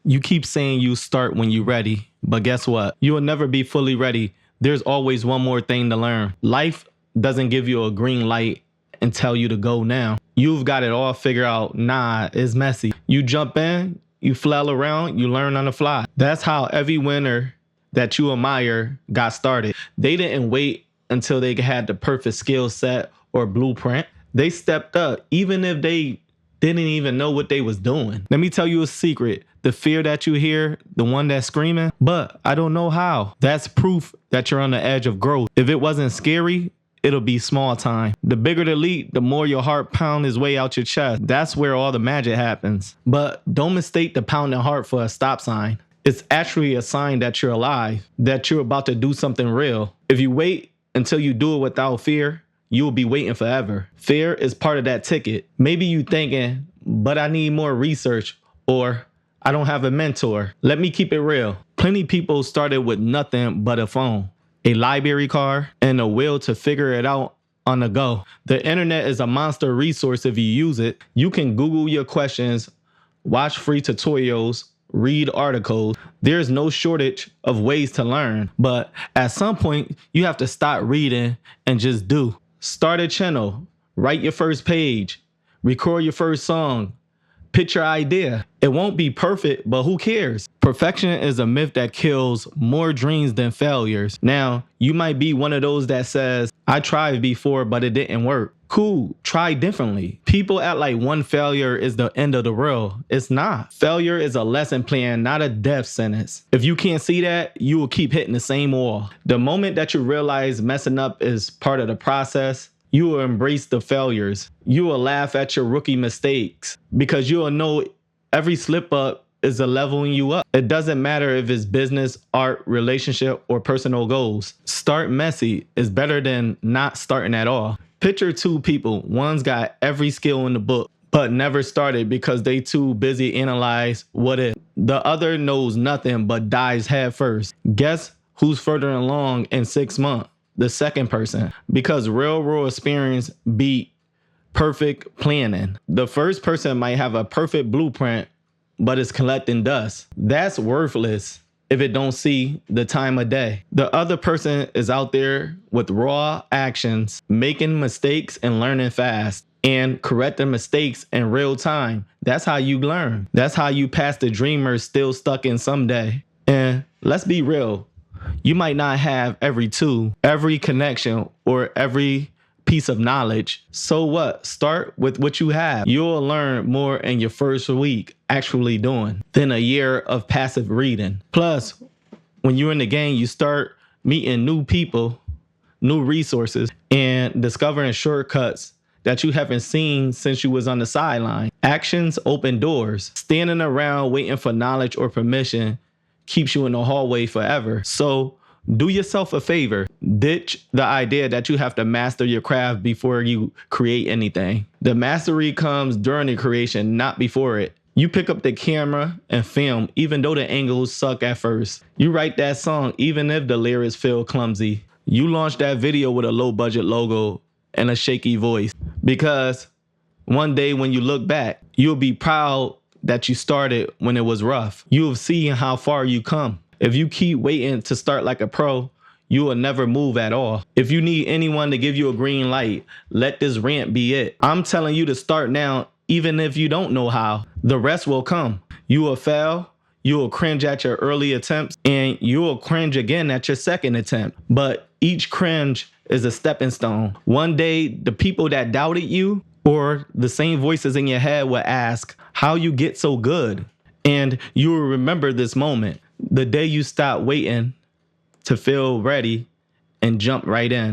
You keep saying you start when you're ready, but guess what? You will never be fully ready. There's always one more thing to learn. Life doesn't give you a green light and tell you to go now. You've got it all figured out. Nah, it's messy. You jump in, you flail around, you learn on the fly. That's how every winner that you admire got started. They didn't wait until they had the perfect skill set or blueprint. They stepped up, even if they didn't even know what they was doing. Let me tell you a secret. The fear that you hear, the one that's screaming, but I don't know how. That's proof that you're on the edge of growth. If it wasn't scary, it'll be small time. The bigger the leap, the more your heart pound its way out your chest. That's where all the magic happens. But don't mistake the pounding heart for a stop sign. It's actually a sign that you're alive, that you're about to do something real. If you wait until you do it without fear, you will be waiting forever. Fear is part of that ticket. Maybe you thinking, but I need more research, or I don't have a mentor. Let me keep it real. Plenty people started with nothing but a phone, a library card, and a will to figure it out on the go. The internet is a monster resource if you use it. You can Google your questions, watch free tutorials, read articles. There's no shortage of ways to learn, but at some point you have to stop reading and just do. Start a channel, write your first page, record your first song, pitch your idea. It won't be perfect, but who cares? Perfection is a myth that kills more dreams than failures. Now, you might be one of those that says, I tried before, but it didn't work. Cool, try differently. People act like one failure is the end of the world. It's not. Failure is a lesson plan, not a death sentence. If you can't see that, you will keep hitting the same wall. The moment that you realize messing up is part of the process, you will embrace the failures. You will laugh at your rookie mistakes because you will know every slip up is a leveling you up. It doesn't matter if it's business, art, relationship, or personal goals. Start messy is better than not starting at all. Picture two people. One's got every skill in the book, but never started because they too busy analyze what if. The other knows nothing but dives head first. Guess who's further along in 6 months? The second person, because real world experience beat perfect planning. The first person might have a perfect blueprint, but it's collecting dust. That's worthless if it don't see the time of day. The other person is out there with raw actions, making mistakes and learning fast and correcting mistakes in real time. That's how you learn. That's how you pass the dreamers still stuck in someday. And let's be real. You might not have every tool, every connection, or every piece of knowledge. So what? Start with what you have. You'll learn more in your first week actually doing than a year of passive reading. Plus, when you're in the game, you start meeting new people, new resources, and discovering shortcuts that you haven't seen since you was on the sideline. Actions open doors. Standing around waiting for knowledge or permission keeps you in the hallway forever. So do yourself a favor. Ditch the idea that you have to master your craft before you create anything. The mastery comes during the creation, not before it. You pick up the camera and film, even though the angles suck at first. You write that song, even if the lyrics feel clumsy. You launch that video with a low budget logo and a shaky voice. Because one day when you look back, you'll be proud that you started when it was rough. You'll see how far you come. If you keep waiting to start like a pro, you will never move at all. If you need anyone to give you a green light, let this rant be it. I'm telling you to start now, even if you don't know how. The rest will come. You will fail, you will cringe at your early attempts, and you will cringe again at your second attempt. But each cringe is a stepping stone. One day, the people that doubted you or the same voices in your head will ask how you get so good. And you will remember this moment, the day you stop waiting to feel ready and jump right in.